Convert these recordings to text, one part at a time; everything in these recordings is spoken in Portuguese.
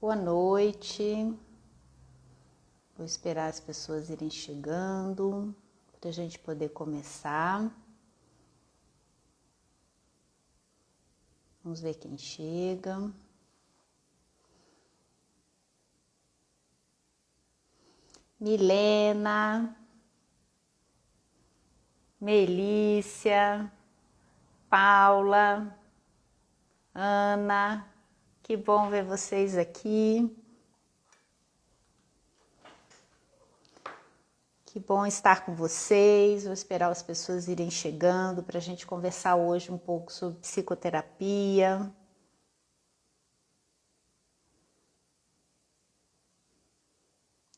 Boa noite. Vou esperar as pessoas irem chegando para a gente poder começar. Vamos ver quem chega. Milena, Melícia, Paula, Ana, que bom ver vocês aqui. Que bom estar com vocês. Vou esperar as pessoas irem chegando para a gente conversar hoje um pouco sobre psicoterapia.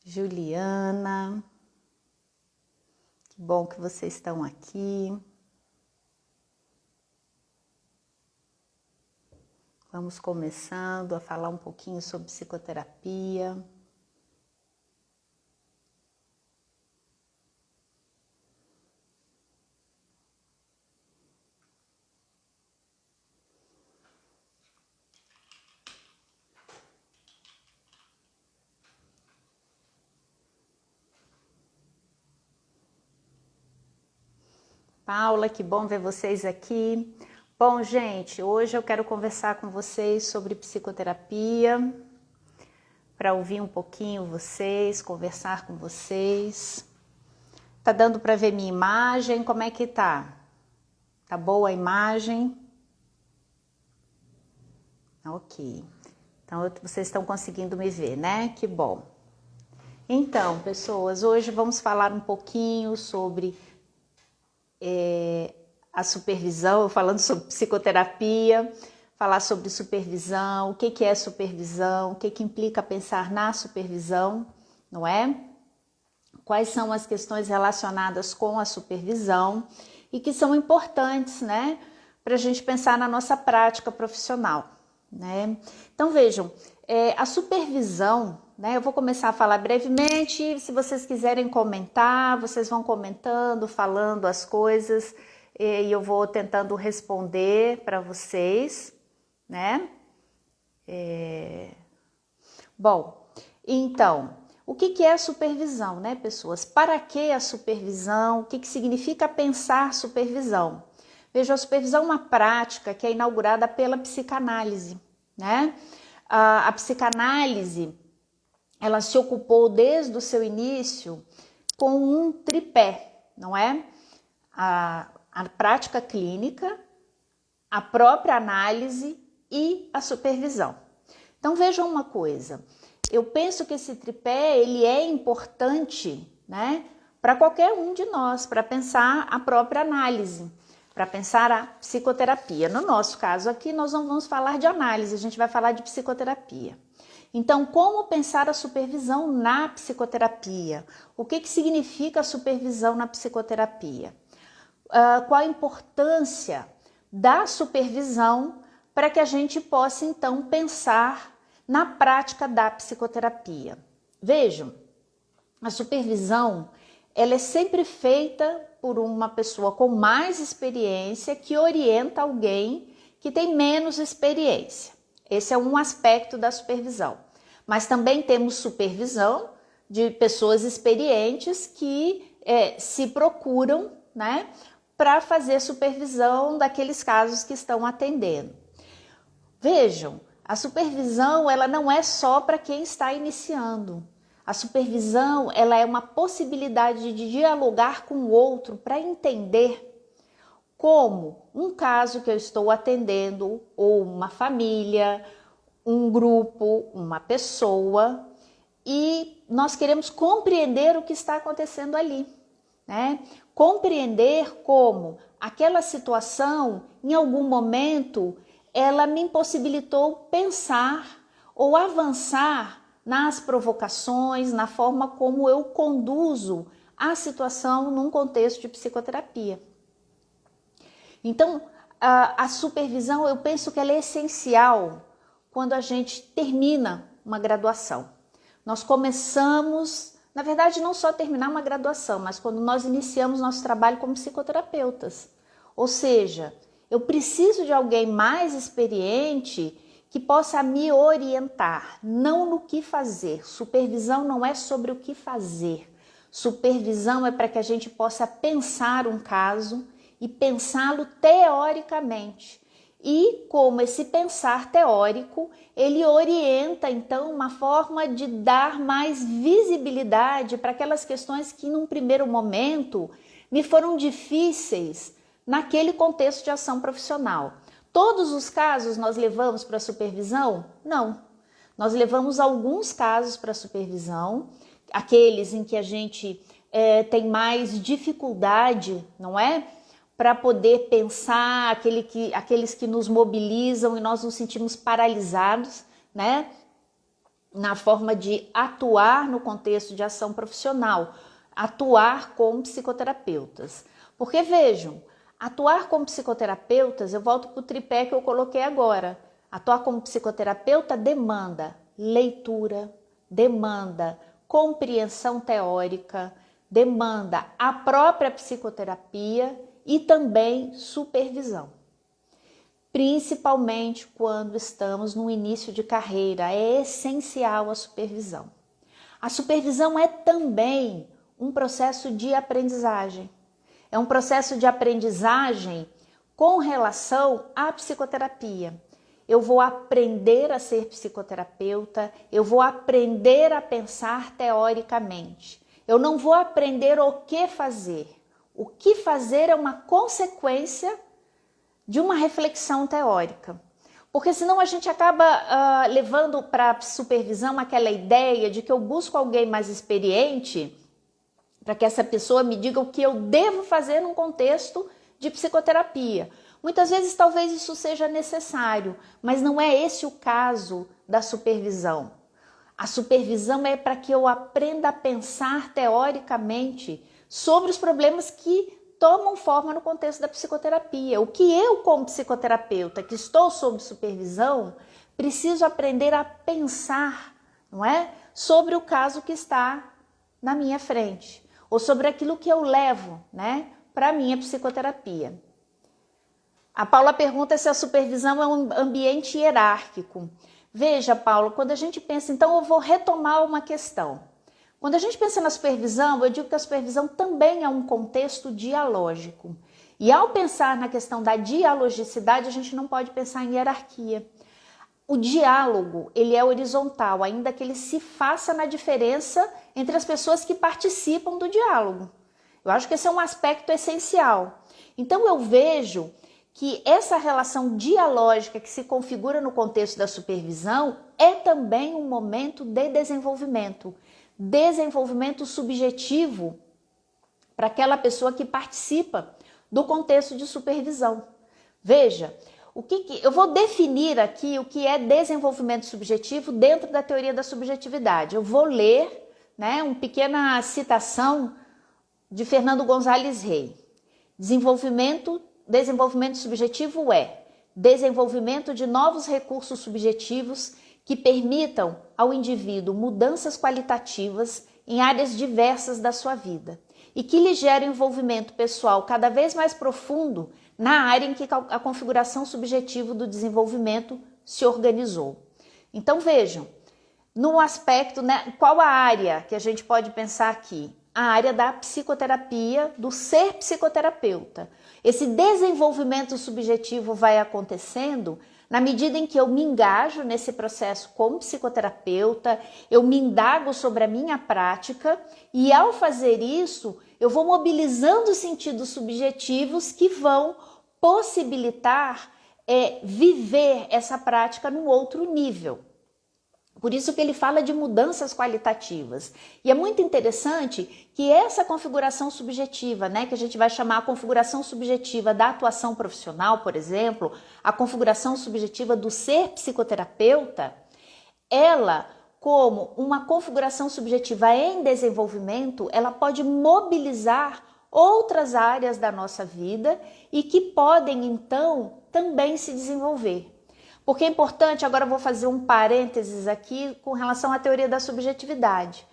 Juliana, que bom que vocês estão aqui. Vamos começando a falar um pouquinho sobre psicoterapia. Paula, que bom ver vocês aqui. Bom, gente, hoje eu quero conversar com vocês sobre psicoterapia, para ouvir um pouquinho vocês, conversar com vocês. Tá dando para ver minha imagem? Como é que tá? Tá boa a imagem? Ok. Então, vocês estão conseguindo me ver, né? Que bom. Então, pessoas, hoje vamos falar um pouquinho sobre a supervisão, falando sobre psicoterapia, falar sobre supervisão, o que é supervisão, o que implica pensar na supervisão, não é? Quais são as questões relacionadas com a supervisão e que são importantes, né, para a gente pensar na nossa prática profissional, né? Então vejam, a supervisão, né, eu vou começar a falar brevemente, se vocês quiserem comentar, vocês vão comentando, falando as coisas e eu vou tentando responder para vocês, né? Bom, então, o que é a supervisão, né, pessoas? Para que a supervisão? O que significa pensar supervisão? Veja, a supervisão é uma prática que é inaugurada pela psicanálise, né? A psicanálise, ela se ocupou desde o seu início com um tripé, não é? A prática clínica, a própria análise e a supervisão. Então vejam uma coisa, eu penso que esse tripé ele é importante, né, para qualquer um de nós, para pensar a própria análise, para pensar a psicoterapia. No nosso caso aqui nós não vamos falar de análise, a gente vai falar de psicoterapia. Então, como pensar a supervisão na psicoterapia? O que significa a supervisão na psicoterapia? Qual a importância da supervisão para que a gente possa, então, pensar na prática da psicoterapia? Vejam, a supervisão ela é sempre feita por uma pessoa com mais experiência que orienta alguém que tem menos experiência. Esse é um aspecto da supervisão. Mas também temos supervisão de pessoas experientes que se procuram, né, para fazer supervisão daqueles casos que estão atendendo. Vejam, a supervisão ela não é só para quem está iniciando. A supervisão ela é uma possibilidade de dialogar com o outro para entender como um caso que eu estou atendendo, ou uma família, um grupo, uma pessoa, e nós queremos compreender o que está acontecendo ali, né? Compreender como aquela situação, em algum momento, ela me impossibilitou pensar ou avançar nas provocações, na forma como eu conduzo a situação num contexto de psicoterapia. Então, a supervisão, eu penso que ela é essencial quando a gente termina uma graduação. Nós começamos, na verdade, não só terminar uma graduação, mas quando nós iniciamos nosso trabalho como psicoterapeutas. Ou seja, eu preciso de alguém mais experiente que possa me orientar, não no que fazer. Supervisão não é sobre o que fazer. Supervisão é para que a gente possa pensar um caso e pensá-lo teoricamente. E como esse pensar teórico, ele orienta então uma forma de dar mais visibilidade para aquelas questões que num primeiro momento me foram difíceis naquele contexto de ação profissional. Todos os casos nós levamos para supervisão? Não. Nós levamos alguns casos para supervisão, aqueles em que a gente tem mais dificuldade, não é? Para poder pensar, aqueles que nos mobilizam e nós nos sentimos paralisados, né? Na forma de atuar no contexto de ação profissional, atuar como psicoterapeutas. Porque vejam, atuar como psicoterapeutas, eu volto para o tripé que eu coloquei agora. Atuar como psicoterapeuta demanda leitura, demanda compreensão teórica, demanda a própria psicoterapia e também supervisão. Principalmente quando estamos no início de carreira, é essencial a supervisão. A supervisão é também um processo de aprendizagem. É um processo de aprendizagem com relação à psicoterapia. Eu vou aprender a ser psicoterapeuta, eu vou aprender a pensar teoricamente. Eu não vou aprender o que fazer. O que fazer é uma consequência de uma reflexão teórica. Porque senão a gente acaba levando para a supervisão aquela ideia de que eu busco alguém mais experiente para que essa pessoa me diga o que eu devo fazer num contexto de psicoterapia. Muitas vezes talvez isso seja necessário, mas não é esse o caso da supervisão. A supervisão é para que eu aprenda a pensar teoricamente sobre os problemas que tomam forma no contexto da psicoterapia. O que eu, como psicoterapeuta, que estou sob supervisão, preciso aprender a pensar, não é? Sobre o caso que está na minha frente, ou sobre aquilo que eu levo, né, para a minha psicoterapia. A Paula pergunta se a supervisão é um ambiente hierárquico. Veja, Paula, quando a gente pensa, então eu vou retomar uma questão. Quando a gente pensa na supervisão, eu digo que a supervisão também é um contexto dialógico. E ao pensar na questão da dialogicidade, a gente não pode pensar em hierarquia. O diálogo, ele é horizontal, ainda que ele se faça na diferença entre as pessoas que participam do diálogo. Eu acho que esse é um aspecto essencial. Então eu vejo que essa relação dialógica que se configura no contexto da supervisão é também um momento de desenvolvimento subjetivo para aquela pessoa que participa do contexto de supervisão. Veja, eu vou definir aqui o que é desenvolvimento subjetivo dentro da teoria da subjetividade. Eu vou ler, né, uma pequena citação de Fernando Gonzalez Rey. Desenvolvimento subjetivo é desenvolvimento de novos recursos subjetivos que permitam ao indivíduo mudanças qualitativas em áreas diversas da sua vida e que lhe gerem envolvimento pessoal cada vez mais profundo na área em que a configuração subjetiva do desenvolvimento se organizou. Então vejam, no aspecto, né, qual a área que a gente pode pensar aqui? A área da psicoterapia, do ser psicoterapeuta. Esse desenvolvimento subjetivo vai acontecendo na medida em que eu me engajo nesse processo como psicoterapeuta, eu me indago sobre a minha prática e ao fazer isso, eu vou mobilizando sentidos subjetivos que vão possibilitar viver essa prática num outro nível. Por isso que ele fala de mudanças qualitativas. E é muito interessante que essa configuração subjetiva, né, que a gente vai chamar a configuração subjetiva da atuação profissional, por exemplo, a configuração subjetiva do ser psicoterapeuta, ela, como uma configuração subjetiva em desenvolvimento, ela pode mobilizar outras áreas da nossa vida e que podem, então, também se desenvolver. Porque é importante, agora eu vou fazer um parênteses aqui com relação à teoria da subjetividade.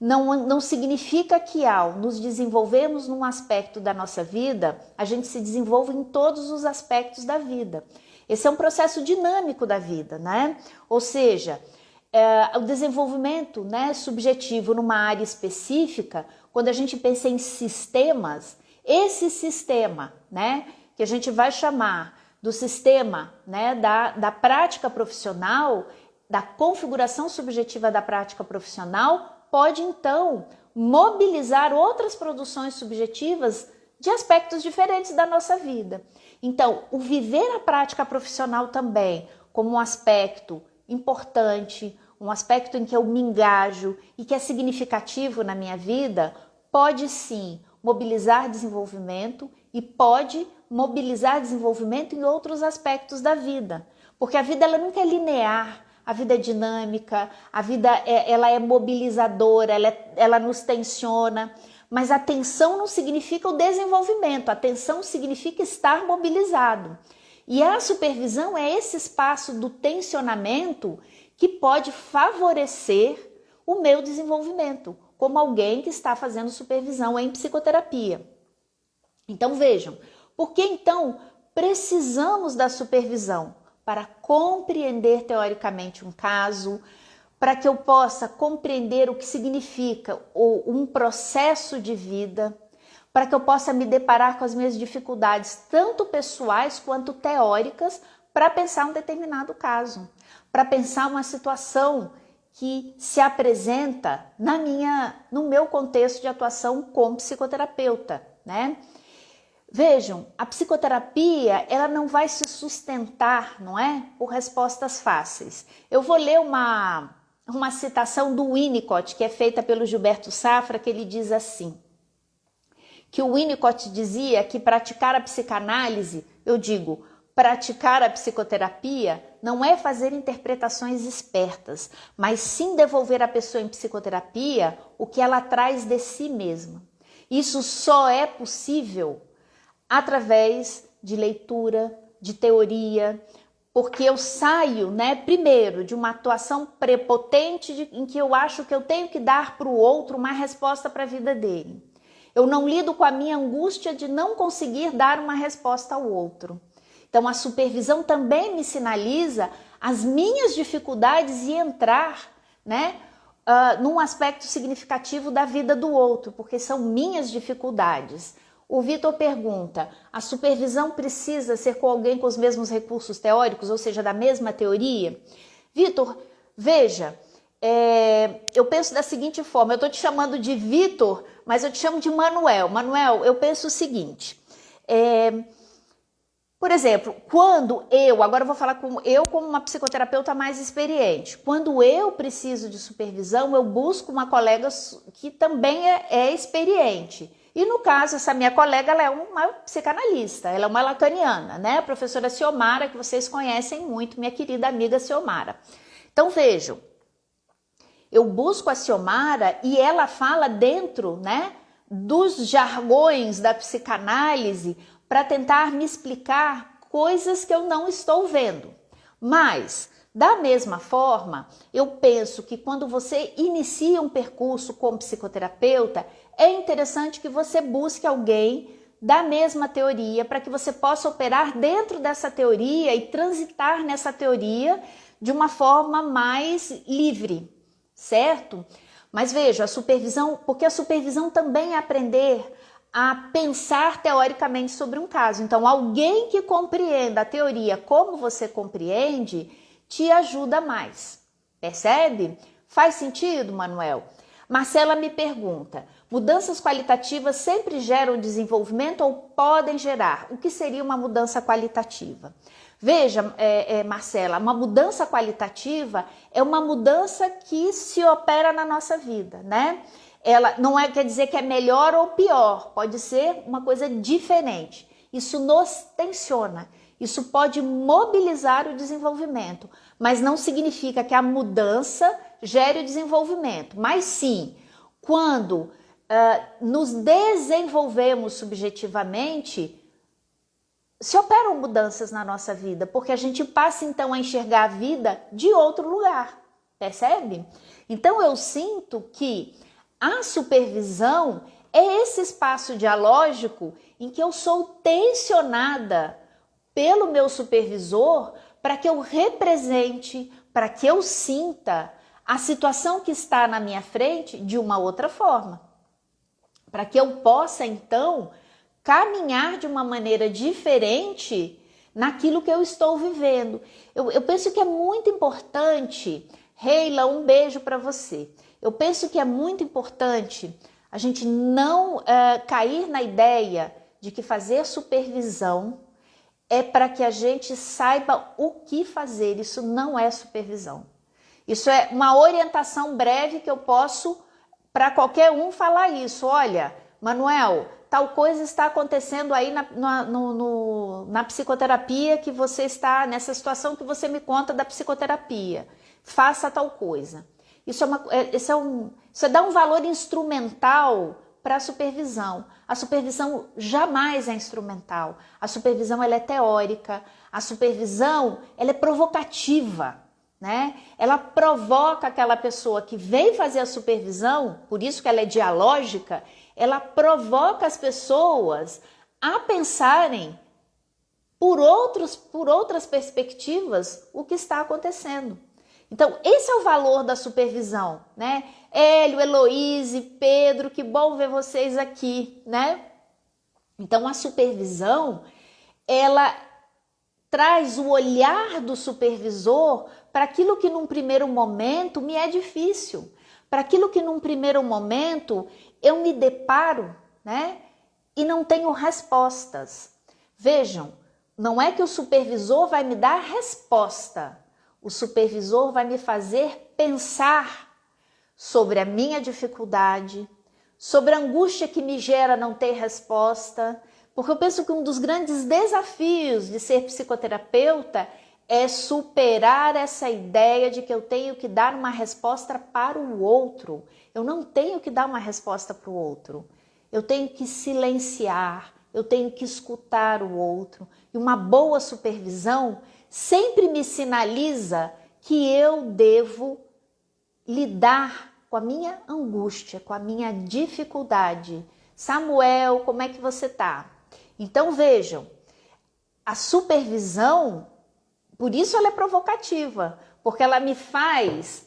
Não significa que ao nos desenvolvermos num aspecto da nossa vida, a gente se desenvolve em todos os aspectos da vida. Esse é um processo dinâmico da vida, né? Ou seja, o desenvolvimento, né, subjetivo numa área específica, quando a gente pensa em sistemas, esse sistema, né, que a gente vai chamar do sistema, né, da prática profissional, da configuração subjetiva da prática profissional, pode então mobilizar outras produções subjetivas de aspectos diferentes da nossa vida. Então, o viver a prática profissional também como um aspecto importante, um aspecto em que eu me engajo e que é significativo na minha vida, pode sim mobilizar desenvolvimento e pode mobilizar desenvolvimento em outros aspectos da vida. Porque a vida ela nunca é linear, a vida é dinâmica, a vida ela é mobilizadora, ela nos tensiona. Mas a tensão não significa o desenvolvimento, a tensão significa estar mobilizado. E a supervisão é esse espaço do tensionamento que pode favorecer o meu desenvolvimento, como alguém que está fazendo supervisão em psicoterapia. Então vejam, por que então precisamos da supervisão? Para compreender teoricamente um caso, para que eu possa compreender o que significa um processo de vida, para que eu possa me deparar com as minhas dificuldades, tanto pessoais quanto teóricas, para pensar um determinado caso, para pensar uma situação que se apresenta no meu contexto de atuação como psicoterapeuta, né? Vejam, a psicoterapia, ela não vai se sustentar, não é? Por respostas fáceis. Eu vou ler uma citação do Winnicott, que é feita pelo Gilberto Safra, que ele diz assim, que o Winnicott dizia que praticar a psicanálise, eu digo, praticar a psicoterapia não é fazer interpretações espertas, mas sim devolver à pessoa em psicoterapia o que ela traz de si mesma. Isso só é possível através de leitura, de teoria, porque eu saio, né, primeiro, de uma atuação prepotente em que eu acho que eu tenho que dar para o outro uma resposta para a vida dele. Eu não lido com a minha angústia de não conseguir dar uma resposta ao outro. Então, a supervisão também me sinaliza as minhas dificuldades e entrar, né, num aspecto significativo da vida do outro, porque são minhas dificuldades. O Vitor pergunta, a supervisão precisa ser com alguém com os mesmos recursos teóricos, ou seja, da mesma teoria? Vitor, veja, eu penso da seguinte forma, eu estou te chamando de Vitor, mas eu te chamo de Manuel. Manuel, eu penso o seguinte, por exemplo, agora eu vou falar como uma psicoterapeuta mais experiente, quando eu preciso de supervisão, eu busco uma colega que também é experiente. E no caso, essa minha colega, ela é uma psicanalista, ela é uma lacaniana, né? A professora Ciomara, que vocês conhecem muito, minha querida amiga Ciomara. Então vejam, eu busco a Ciomara e ela fala dentro, né, dos jargões da psicanálise para tentar me explicar coisas que eu não estou vendo. Mas, da mesma forma, eu penso que quando você inicia um percurso como psicoterapeuta, é interessante que você busque alguém da mesma teoria para que você possa operar dentro dessa teoria e transitar nessa teoria de uma forma mais livre, certo? Mas veja, porque a supervisão também é aprender a pensar teoricamente sobre um caso. Então, alguém que compreenda a teoria como você compreende, te ajuda mais. Percebe? Faz sentido, Manuel? Marcela me pergunta, mudanças qualitativas sempre geram desenvolvimento ou podem gerar? O que seria uma mudança qualitativa? Veja, Marcela, uma mudança qualitativa é uma mudança que se opera na nossa vida, né? Ela não quer dizer que é melhor ou pior, pode ser uma coisa diferente. Isso nos tensiona, isso pode mobilizar o desenvolvimento, mas não significa que a mudança gere o desenvolvimento. Mas sim, quando nos desenvolvemos subjetivamente, se operam mudanças na nossa vida, porque a gente passa então a enxergar a vida de outro lugar, percebe? Então eu sinto que a supervisão é esse espaço dialógico em que eu sou tensionada pelo meu supervisor para que eu represente, para que eu sinta a situação que está na minha frente de uma outra forma. Para que eu possa, então, caminhar de uma maneira diferente naquilo que eu estou vivendo. Eu penso que é muito importante, Reila, um beijo para você. Eu penso que é muito importante a gente não cair na ideia de que fazer supervisão é para que a gente saiba o que fazer. Isso não é supervisão. Isso é uma orientação breve que eu posso, para qualquer um, falar isso. Olha, Manuel, tal coisa está acontecendo aí na psicoterapia, que você está nessa situação que você me conta da psicoterapia. Faça tal coisa. Isso é dar um valor instrumental para a supervisão. A supervisão jamais é instrumental. A supervisão ela é teórica. A supervisão ela é provocativa, né? Ela provoca aquela pessoa que vem fazer a supervisão, por isso que ela é dialógica, ela provoca as pessoas a pensarem por outras perspectivas o que está acontecendo. Então, esse é o valor da supervisão, né? Hélio, Heloíse, Pedro, que bom ver vocês aqui, né? Então, a supervisão, ela traz o olhar do supervisor para aquilo que num primeiro momento me é difícil, para aquilo que num primeiro momento eu me deparo, né? E não tenho respostas. Vejam, não é que o supervisor vai me dar resposta, o supervisor vai me fazer pensar sobre a minha dificuldade, sobre a angústia que me gera não ter resposta, porque eu penso que um dos grandes desafios de ser psicoterapeuta é superar essa ideia de que eu tenho que dar uma resposta para o outro. Eu não tenho que dar uma resposta para o outro. Eu tenho que silenciar, eu tenho que escutar o outro. E uma boa supervisão sempre me sinaliza que eu devo lidar com a minha angústia, com a minha dificuldade. Samuel, como é que você está? Então vejam, a supervisão, por isso ela é provocativa, porque ela me faz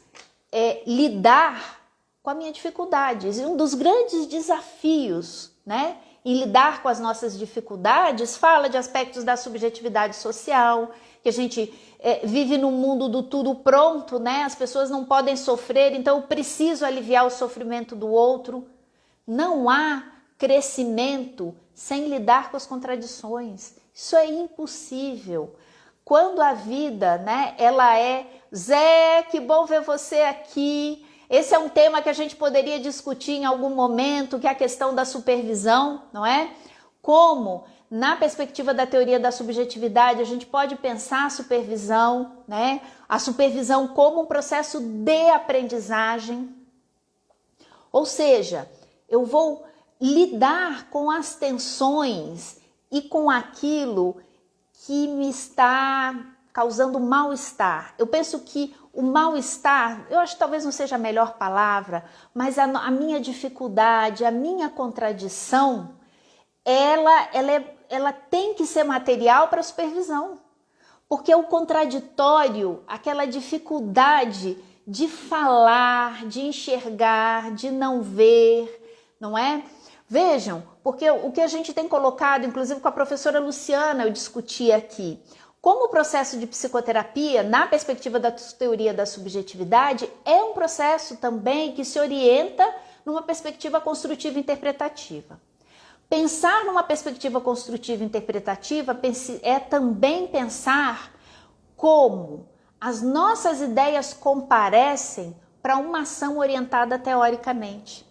lidar com a minha dificuldade. E um dos grandes desafios, né, em lidar com as nossas dificuldades, fala de aspectos da subjetividade social, que a gente vive num mundo do tudo pronto, né? As pessoas não podem sofrer, então eu preciso aliviar o sofrimento do outro. Não há crescimento sem lidar com as contradições. Isso é impossível. Quando a vida, né, ela é... Zé, que bom ver você aqui. Esse é um tema que a gente poderia discutir em algum momento, que é a questão da supervisão, não é? Como, na perspectiva da teoria da subjetividade, a gente pode pensar a supervisão, né? A supervisão como um processo de aprendizagem. Ou seja, eu vou lidar com as tensões e com aquilo que me está causando mal-estar. Eu penso que o mal-estar, eu acho que talvez não seja a melhor palavra, mas a minha dificuldade, a minha contradição, ela tem que ser material para a supervisão. Porque o contraditório, aquela dificuldade de falar, de enxergar, de não ver, não é? Vejam, porque o que a gente tem colocado, inclusive com a professora Luciana, eu discuti aqui, como o processo de psicoterapia, na perspectiva da teoria da subjetividade, é um processo também que se orienta numa perspectiva construtiva interpretativa. Pensar numa perspectiva construtiva interpretativa é também pensar como as nossas ideias comparecem para uma ação orientada teoricamente.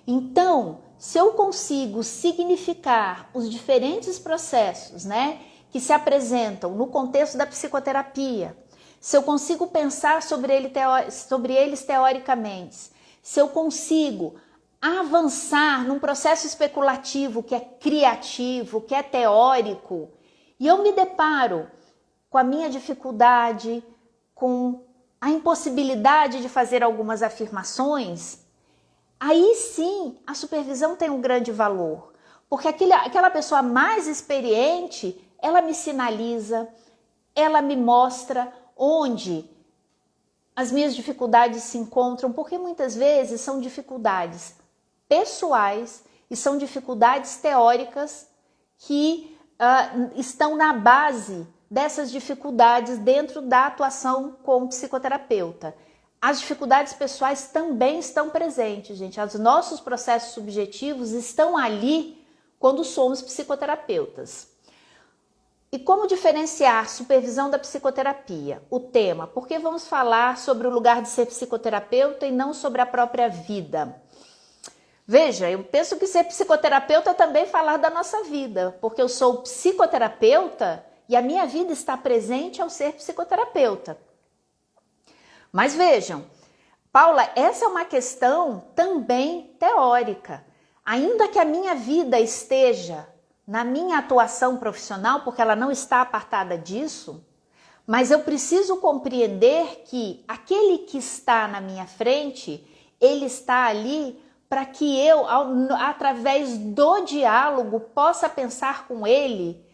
Então, se eu consigo significar os diferentes processos, né, que se apresentam no contexto da psicoterapia, se eu consigo pensar sobre eles teoricamente, se eu consigo avançar num processo especulativo que é criativo, que é teórico, e eu me deparo com a minha dificuldade, com a impossibilidade de fazer algumas afirmações, aí sim a supervisão tem um grande valor, porque aquela pessoa mais experiente, ela me sinaliza, ela me mostra onde as minhas dificuldades se encontram, porque muitas vezes são dificuldades pessoais e são dificuldades teóricas que estão na base dessas dificuldades dentro da atuação como psicoterapeuta. As dificuldades pessoais também estão presentes, gente. Os nossos processos subjetivos estão ali quando somos psicoterapeutas. E como diferenciar supervisão da psicoterapia? O tema, porque vamos falar sobre o lugar de ser psicoterapeuta e não sobre a própria vida. Veja, eu penso que ser psicoterapeuta é também falar da nossa vida, porque eu sou psicoterapeuta e a minha vida está presente ao ser psicoterapeuta. Mas vejam, Paula, essa é uma questão também teórica. Ainda que a minha vida esteja na minha atuação profissional, porque ela não está apartada disso, mas eu preciso compreender que aquele que está na minha frente, ele está ali para que eu, através do diálogo, possa pensar com ele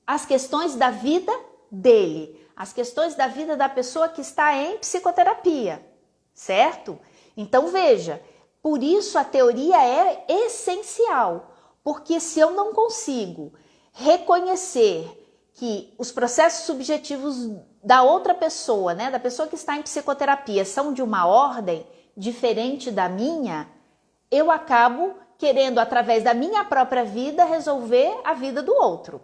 as questões da vida dele, as questões da vida da pessoa que está em psicoterapia, certo? Então veja, por isso a teoria é essencial, porque se eu não consigo reconhecer que os processos subjetivos da outra pessoa, né, da pessoa que está em psicoterapia, são de uma ordem diferente da minha, eu acabo querendo, através da minha própria vida, resolver a vida do outro.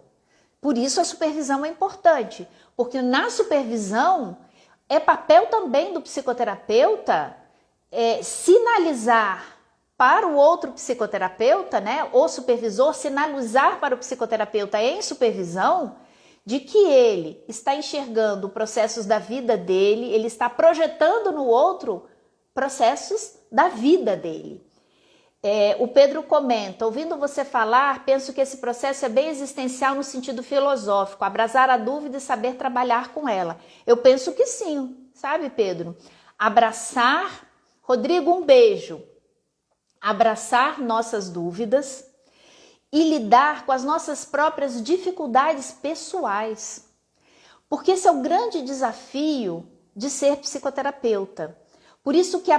Por isso a supervisão é importante, porque na supervisão é papel também do psicoterapeuta sinalizar para o outro psicoterapeuta, né, o supervisor, sinalizar para o psicoterapeuta em supervisão de que ele está enxergando processos da vida dele, ele está projetando no outro processos da vida dele. O Pedro comenta, ouvindo você falar, penso que esse processo é bem existencial no sentido filosófico, abraçar a dúvida e saber trabalhar com ela. Eu penso que sim, sabe, Pedro? Abraçar, Rodrigo, um beijo. Abraçar nossas dúvidas e lidar com as nossas próprias dificuldades pessoais. Porque esse é o grande desafio de ser psicoterapeuta. Por isso que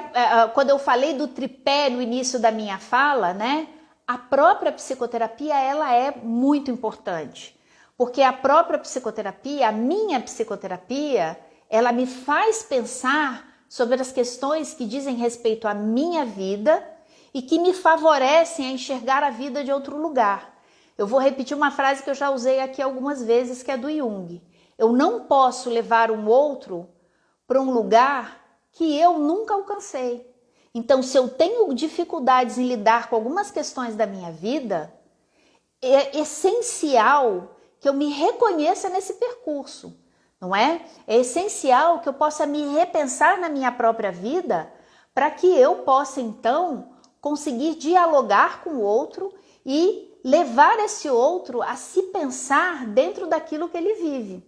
quando eu falei do tripé no início da minha fala, né, a própria psicoterapia ela é muito importante. Porque a própria psicoterapia, a minha psicoterapia, ela me faz pensar sobre as questões que dizem respeito à minha vida e que me favorecem a enxergar a vida de outro lugar. Eu vou repetir uma frase que eu já usei aqui algumas vezes, que é do Jung. Eu não posso levar um outro para um lugar que eu nunca alcancei. Então, se eu tenho dificuldades em lidar com algumas questões da minha vida, é essencial que eu me reconheça nesse percurso, não é? É essencial que eu possa me repensar na minha própria vida para que eu possa, então, conseguir dialogar com o outro e levar esse outro a se pensar dentro daquilo que ele vive.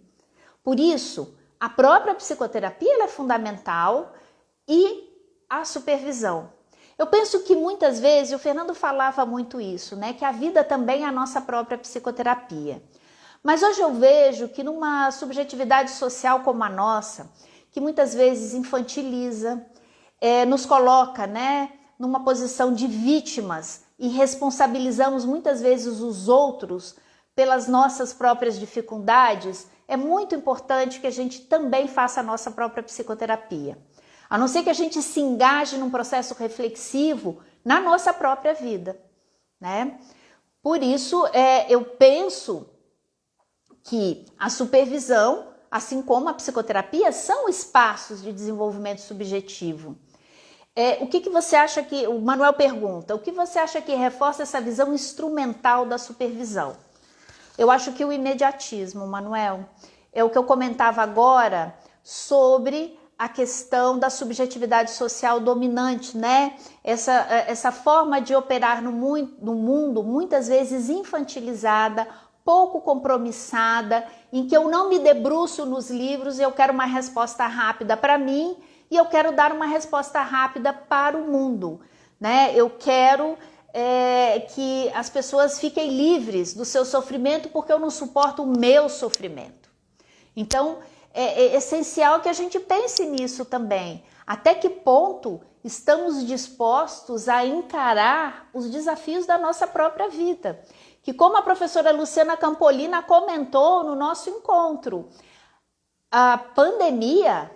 Por isso, a própria psicoterapia ela é fundamental e a supervisão. Eu penso que muitas vezes, o Fernando falava muito isso, né? Que a vida também é a nossa própria psicoterapia. Mas hoje eu vejo que numa subjetividade social como a nossa, que muitas vezes infantiliza, nos coloca, né, numa posição de vítimas e responsabilizamos muitas vezes os outros pelas nossas próprias dificuldades, é muito importante que a gente também faça a nossa própria psicoterapia. A não ser que a gente se engaje num processo reflexivo na nossa própria vida, né? Por isso, eu penso que a supervisão, assim como a psicoterapia, são espaços de desenvolvimento subjetivo. O que você acha que... O Manuel pergunta, o que você acha que reforça essa visão instrumental da supervisão? Eu acho que o imediatismo, Manuel, é o que eu comentava agora sobre a questão da subjetividade social dominante, né? Essa forma de operar no mundo, muitas vezes infantilizada, pouco compromissada, em que eu não me debruço nos livros e eu quero uma resposta rápida para mim e eu quero dar uma resposta rápida para o mundo, né? Eu quero que as pessoas fiquem livres do seu sofrimento porque eu não suporto o meu sofrimento. Então, é essencial que a gente pense nisso também. Até que ponto estamos dispostos a encarar os desafios da nossa própria vida? Que, como a professora Luciana Campolina comentou no nosso encontro, a pandemia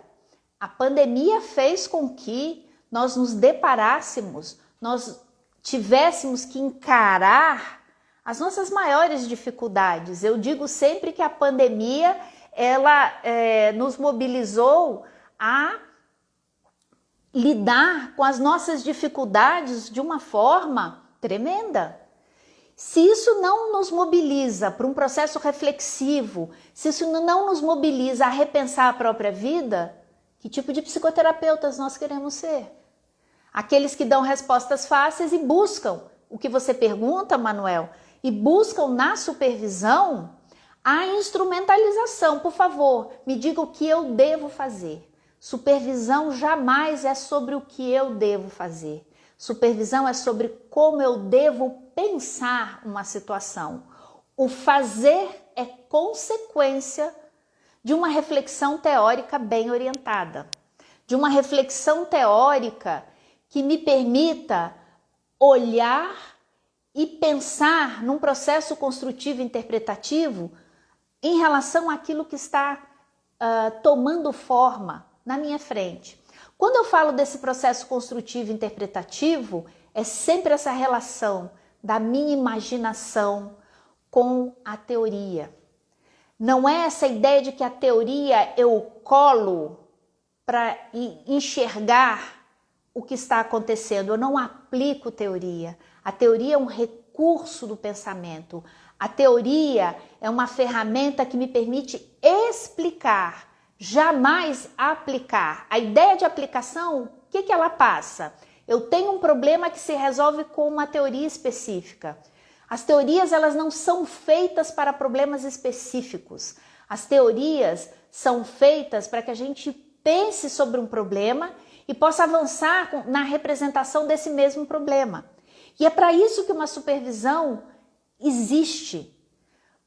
fez com que nós nos deparássemos, nós tivéssemos que encarar as nossas maiores dificuldades. Eu digo sempre que a pandemia, ela nos mobilizou a lidar com as nossas dificuldades de uma forma tremenda. Se isso não nos mobiliza para um processo reflexivo, se isso não nos mobiliza a repensar a própria vida, que tipo de psicoterapeutas nós queremos ser? Aqueles que dão respostas fáceis e buscam o que você pergunta, Manuel, e buscam na supervisão a instrumentalização. Por favor, me diga o que eu devo fazer. Supervisão jamais é sobre o que eu devo fazer. Supervisão é sobre como eu devo pensar uma situação. O fazer é consequência de uma reflexão teórica bem orientada, de uma reflexão teórica que me permita olhar e pensar num processo construtivo interpretativo em relação àquilo que está tomando forma na minha frente. Quando eu falo desse processo construtivo interpretativo, é sempre essa relação da minha imaginação com a teoria. Não é essa ideia de que a teoria eu colo para enxergar o que está acontecendo. Eu não aplico teoria. A teoria é um recurso do pensamento. A teoria é uma ferramenta que me permite explicar, jamais aplicar. A ideia de aplicação, o que ela passa? Eu tenho um problema que se resolve com uma teoria específica. As teorias, elas não são feitas para problemas específicos. As teorias são feitas para que a gente pense sobre um problema e possa avançar na representação desse mesmo problema. E é para isso que uma supervisão existe,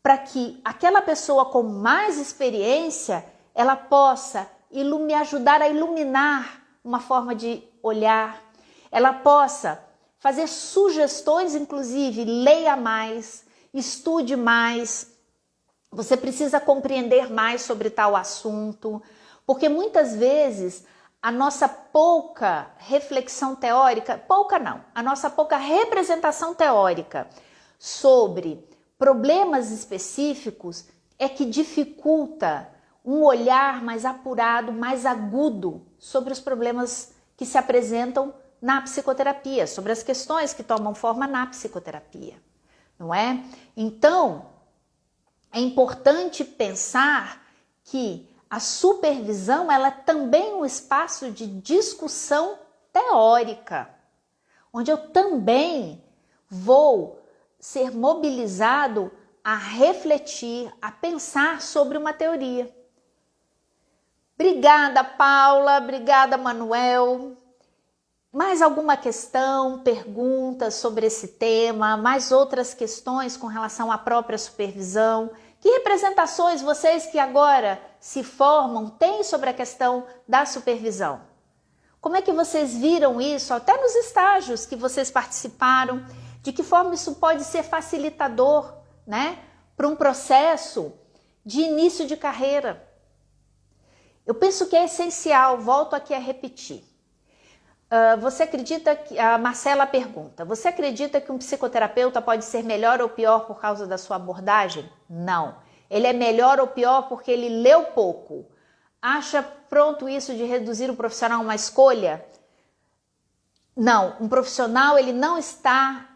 para que aquela pessoa com mais experiência, ela possa me ajudar a iluminar uma forma de olhar, ela possa fazer sugestões, inclusive, leia mais, estude mais, você precisa compreender mais sobre tal assunto, porque muitas vezes a nossa pouca reflexão teórica, a nossa pouca representação teórica sobre problemas específicos é que dificulta um olhar mais apurado, mais agudo sobre os problemas que se apresentam na psicoterapia, sobre as questões que tomam forma na psicoterapia, não é? Então, é importante pensar que a supervisão, ela é também um espaço de discussão teórica, onde eu também vou ser mobilizado a refletir, a pensar sobre uma teoria. Obrigada, Paula, obrigada, Manuel. Mais alguma questão, perguntas sobre esse tema, mais outras questões com relação à própria supervisão? Que representações vocês que agora se formam têm sobre a questão da supervisão? Como é que vocês viram isso, até nos estágios que vocês participaram? De que forma isso pode ser facilitador, né, para um processo de início de carreira? Eu penso que é essencial, volto aqui a repetir. Você acredita que, a Marcela pergunta, você acredita que um psicoterapeuta pode ser melhor ou pior por causa da sua abordagem? Não. Ele é melhor ou pior porque ele leu pouco. Acha pronto isso de reduzir o profissional a uma escolha? Não. Um profissional, ele não está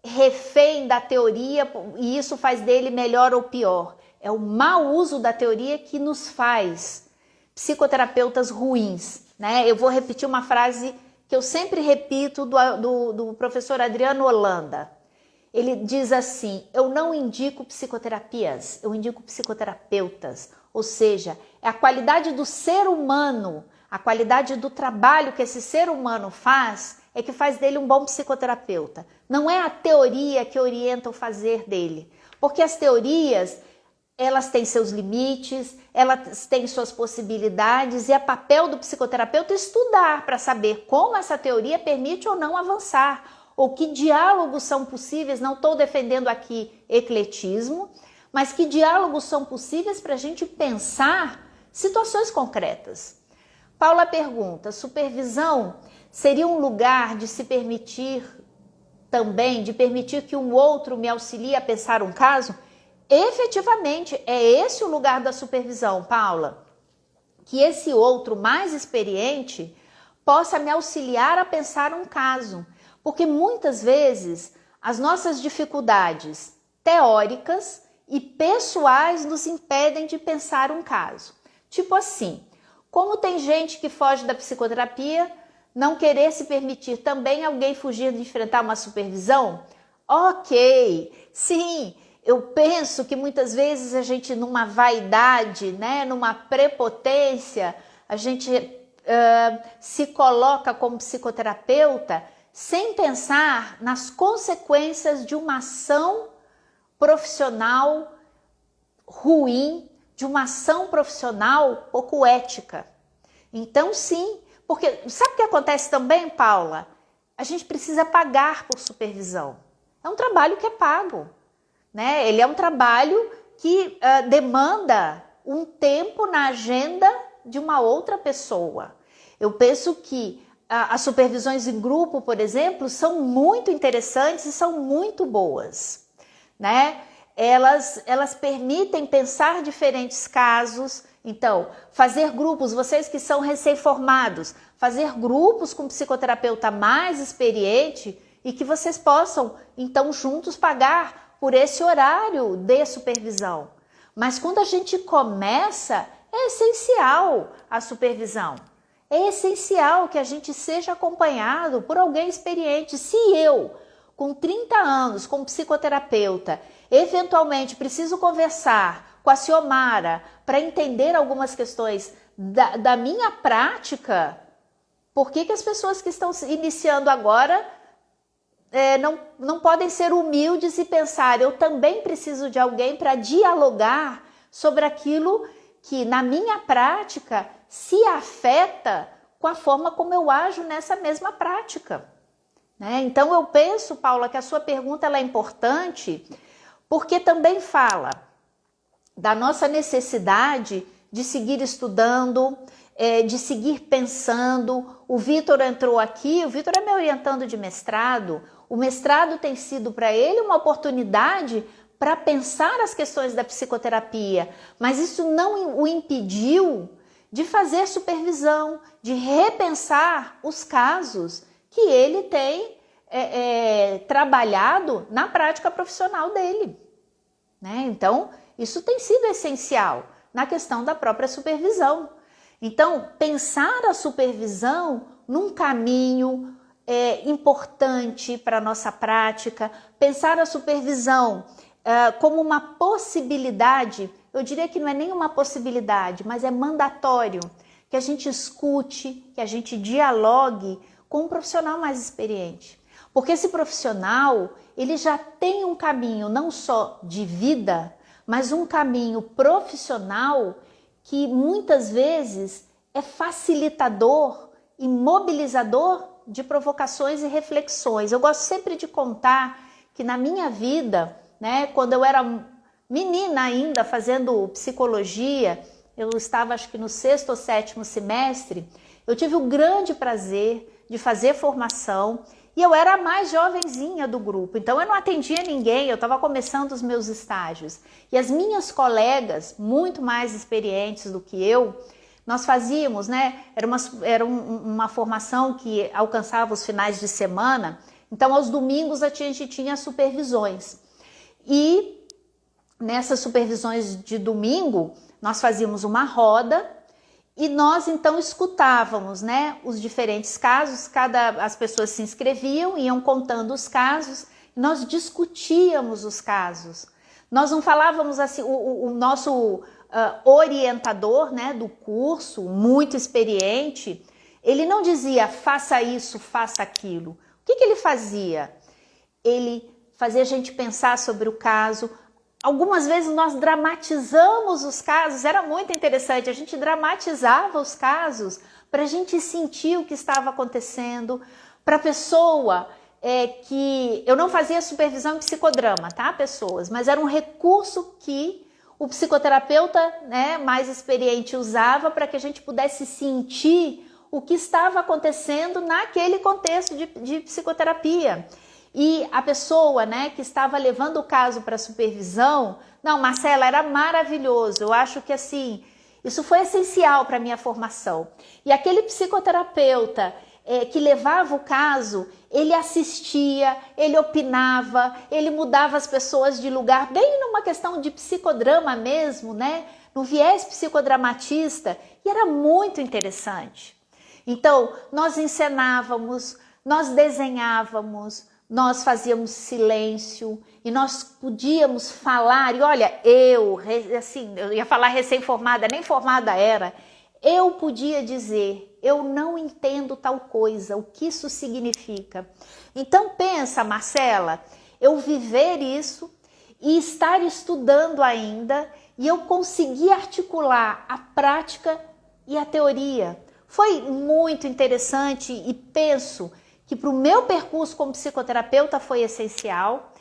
refém da teoria e isso faz dele melhor ou pior. É o mau uso da teoria que nos faz psicoterapeutas ruins, né? Eu vou repetir uma frase que eu sempre repito do professor Adriano Holanda. Ele diz assim, eu não indico psicoterapias, eu indico psicoterapeutas. Ou seja, é a qualidade do ser humano, a qualidade do trabalho que esse ser humano faz é que faz dele um bom psicoterapeuta. Não é a teoria que orienta o fazer dele. Porque as teorias, elas têm seus limites, elas têm suas possibilidades e é papel do psicoterapeuta estudar para saber como essa teoria permite ou não avançar, ou que diálogos são possíveis. Não estou defendendo aqui ecletismo, mas que diálogos são possíveis para a gente pensar situações concretas. Paula pergunta, supervisão seria um lugar de se permitir também, de permitir que um outro me auxilie a pensar um caso? Efetivamente, é esse o lugar da supervisão, Paula. Que esse outro mais experiente possa me auxiliar a pensar um caso. Porque muitas vezes as nossas dificuldades teóricas e pessoais nos impedem de pensar um caso. Tipo assim, como tem gente que foge da psicoterapia, não querer se permitir também alguém fugir de enfrentar uma supervisão? Ok, sim, eu penso que muitas vezes a gente numa vaidade, né, numa prepotência, a gente se coloca como psicoterapeuta sem pensar nas consequências de uma ação profissional ruim, de uma ação profissional pouco ética. Então sim, porque sabe o que acontece também, Paula? A gente precisa pagar por supervisão. É um trabalho que é pago, né? Ele é um trabalho que demanda um tempo na agenda de uma outra pessoa. Eu penso que as supervisões em grupo, por exemplo, são muito interessantes e são muito boas, né? Elas permitem pensar diferentes casos. Então, fazer grupos, vocês que são recém-formados, fazer grupos com um psicoterapeuta mais experiente e que vocês possam, então, juntos pagar por esse horário de supervisão. Mas quando a gente começa, é essencial a supervisão. É essencial que a gente seja acompanhado por alguém experiente. Se eu, com 30 anos, como psicoterapeuta, eventualmente preciso conversar com a Ciomara para entender algumas questões da minha prática, por que as pessoas que estão iniciando agora não podem ser humildes e pensar, eu também preciso de alguém para dialogar sobre aquilo que na minha prática se afeta com a forma como eu ajo nessa mesma prática, né? Então eu penso, Paula, que a sua pergunta ela é importante porque também fala da nossa necessidade de seguir estudando, de seguir pensando. O Vitor entrou aqui, o Vitor é me orientando de mestrado. O mestrado tem sido para ele uma oportunidade para pensar as questões da psicoterapia, mas isso não o impediu de fazer supervisão, de repensar os casos que ele tem trabalhado na prática profissional dele, né? Então, isso tem sido essencial na questão da própria supervisão. Então, pensar a supervisão num caminho importante para a nossa prática, pensar a supervisão como uma possibilidade, eu diria que não é nem uma possibilidade, mas é mandatório que a gente escute, que a gente dialogue com um profissional mais experiente. Porque esse profissional, ele já tem um caminho não só de vida, mas um caminho profissional que muitas vezes é facilitador e mobilizador de provocações e reflexões. Eu gosto sempre de contar que na minha vida, né, quando eu era menina ainda fazendo psicologia, eu estava acho que no 6º ou 7º semestre, eu tive o grande prazer de fazer formação e eu era a mais jovenzinha do grupo, então eu não atendia ninguém, eu estava começando os meus estágios. E as minhas colegas, muito mais experientes do que eu, nós fazíamos, né? Era uma formação que alcançava os finais de semana, então aos domingos a gente tinha supervisões. E nessas supervisões de domingo, nós fazíamos uma roda e nós então escutávamos, né, os diferentes casos, as pessoas se inscreviam, iam contando os casos, e nós discutíamos os casos. Nós não falávamos assim, o nosso orientador, né, do curso, muito experiente, Ele não dizia faça isso, faça aquilo. O que ele fazia? Ele fazia a gente pensar sobre o caso. Algumas vezes nós dramatizamos os casos, era muito interessante, a gente dramatizava os casos para a gente sentir o que estava acontecendo, para a pessoa que... Eu não fazia supervisão em psicodrama, tá, pessoas? Mas era um recurso que o psicoterapeuta, né, mais experiente usava para que a gente pudesse sentir o que estava acontecendo naquele contexto de psicoterapia. E a pessoa, né, que estava levando o caso para supervisão, não, Marcela, era maravilhoso. Eu acho que assim, isso foi essencial para a minha formação. E aquele psicoterapeuta que levava o caso, ele assistia, ele opinava, ele mudava as pessoas de lugar, bem numa questão de psicodrama mesmo, né? No viés psicodramatista, e era muito interessante. Então, nós encenávamos, nós desenhávamos, nós fazíamos silêncio e nós podíamos falar, e olha, eu ia falar recém-formada, nem formada era, eu podia dizer, eu não entendo tal coisa, o que isso significa. Então pensa, Marcela, eu viver isso e estar estudando ainda e eu conseguir articular a prática e a teoria. Foi muito interessante e penso que para o meu percurso como psicoterapeuta foi essencial,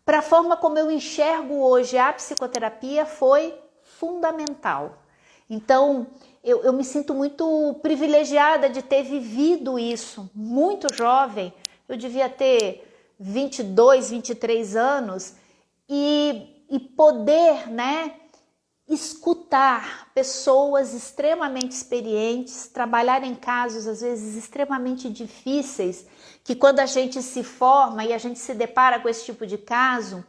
para a forma como eu enxergo hoje a psicoterapia foi fundamental. Então, eu me sinto muito privilegiada de ter vivido isso, muito jovem, eu devia ter 22, 23 anos, e poder, né, escutar pessoas extremamente experientes, trabalhar em casos às vezes extremamente difíceis, que quando a gente se forma e a gente se depara com esse tipo de caso,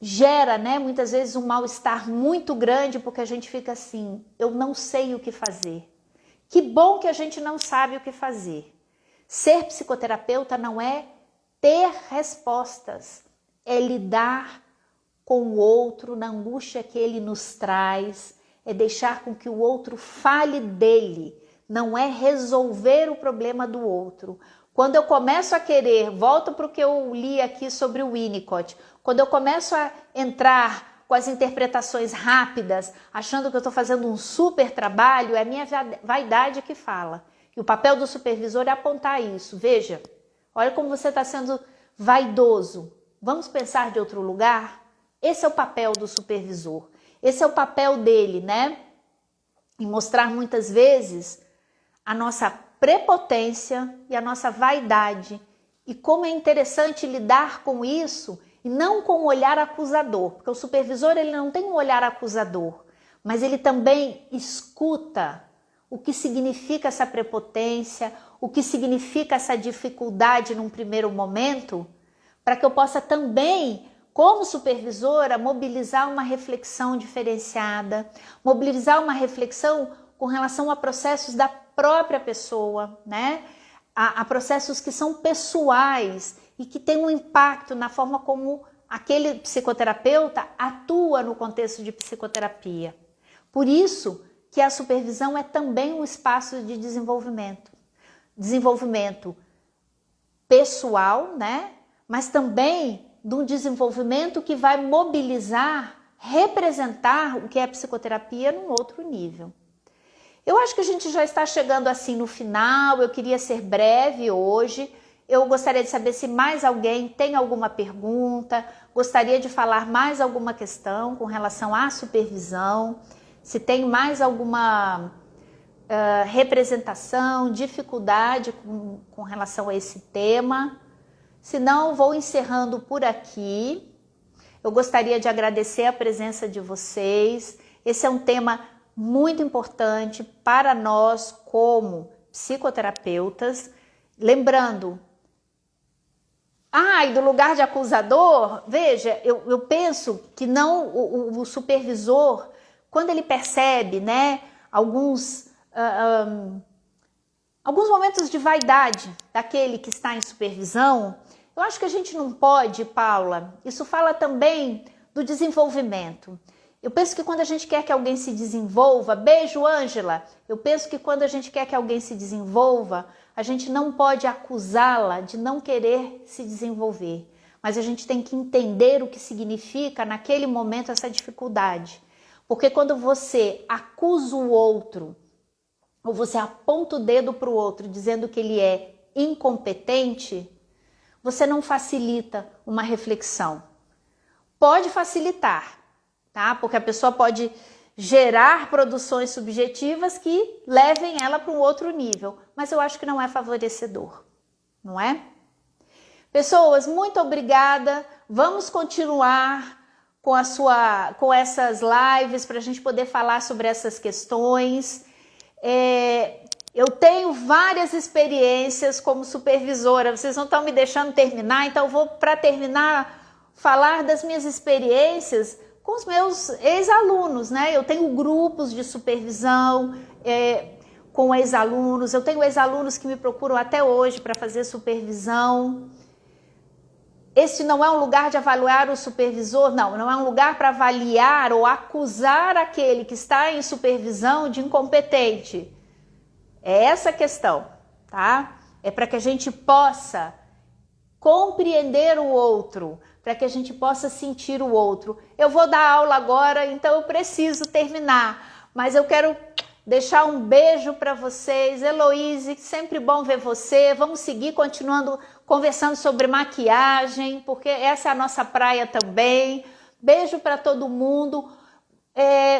gera, né, muitas vezes um mal-estar muito grande, porque a gente fica assim, eu não sei o que fazer. Que bom que a gente não sabe o que fazer. Ser psicoterapeuta não é ter respostas, é lidar com o outro na angústia que ele nos traz, é deixar com que o outro fale dele, não é resolver o problema do outro. Quando eu começo a querer, volto para o que eu li aqui sobre o Winnicott, quando eu começo a entrar com as interpretações rápidas, achando que eu estou fazendo um super trabalho, é a minha vaidade que fala. E o papel do supervisor é apontar isso. Veja, olha como você está sendo vaidoso. Vamos pensar de outro lugar? Esse é o papel do supervisor. Esse é o papel dele, né? E mostrar muitas vezes a nossa prepotência e a nossa vaidade. E como é interessante lidar com isso e não com um olhar acusador. Porque o supervisor ele não tem um olhar acusador, mas ele também escuta o que significa essa prepotência, o que significa essa dificuldade num primeiro momento, para que eu possa também, como supervisora, mobilizar uma reflexão diferenciada, mobilizar uma reflexão com relação a processos da própria pessoa, né? A processos que são pessoais e que têm um impacto na forma como aquele psicoterapeuta atua no contexto de psicoterapia. Por isso que a supervisão é também um espaço de desenvolvimento. Desenvolvimento pessoal, né? Mas também de um desenvolvimento que vai mobilizar, representar o que é psicoterapia num outro nível. Eu acho que a gente já está chegando assim no final, eu queria ser breve hoje, eu gostaria de saber se mais alguém tem alguma pergunta, gostaria de falar mais alguma questão com relação à supervisão, se tem mais alguma representação, dificuldade com relação a esse tema. Se não, vou encerrando por aqui. Eu gostaria de agradecer a presença de vocês. Esse é um tema muito importante para nós como psicoterapeutas. Lembrando, e do lugar de acusador, veja, eu penso que não o supervisor, quando ele percebe, né, alguns momentos de vaidade daquele que está em supervisão, eu acho que a gente não pode, Paula, isso fala também do desenvolvimento. Eu penso que quando a gente quer que alguém se desenvolva, beijo, Ângela, eu penso que quando a gente quer que alguém se desenvolva, a gente não pode acusá-la de não querer se desenvolver, mas a gente tem que entender o que significa naquele momento essa dificuldade. Porque quando você acusa o outro, ou você aponta o dedo para o outro dizendo que ele é incompetente, você não facilita uma reflexão. Pode facilitar, tá? Porque a pessoa pode gerar produções subjetivas que levem ela para um outro nível, mas eu acho que não é favorecedor, não é? Pessoas, muito obrigada. Vamos continuar com essas lives para a gente poder falar sobre essas questões. Eu tenho várias experiências como supervisora, vocês não estão me deixando terminar, então eu vou, para terminar, falar das minhas experiências com os meus ex-alunos, né? Eu tenho grupos de supervisão com ex-alunos, eu tenho ex-alunos que me procuram até hoje para fazer supervisão. Esse não é um lugar de avaliar o supervisor, não é um lugar para avaliar ou acusar aquele que está em supervisão de incompetente. É essa a questão, tá? É para que a gente possa compreender o outro, para que a gente possa sentir o outro. Eu vou dar aula agora, então eu preciso terminar, mas eu quero deixar um beijo para vocês. Heloíse, sempre bom ver você. Vamos seguir continuando conversando sobre maquiagem, porque essa é a nossa praia também. Beijo para todo mundo.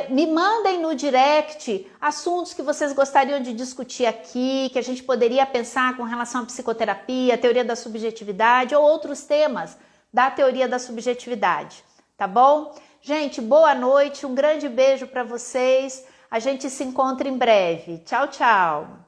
Me mandem no direct assuntos que vocês gostariam de discutir aqui, que a gente poderia pensar com relação à psicoterapia, teoria da subjetividade ou outros temas da teoria da subjetividade, tá bom? Gente, boa noite, um grande beijo para vocês. A gente se encontra em breve. Tchau, tchau.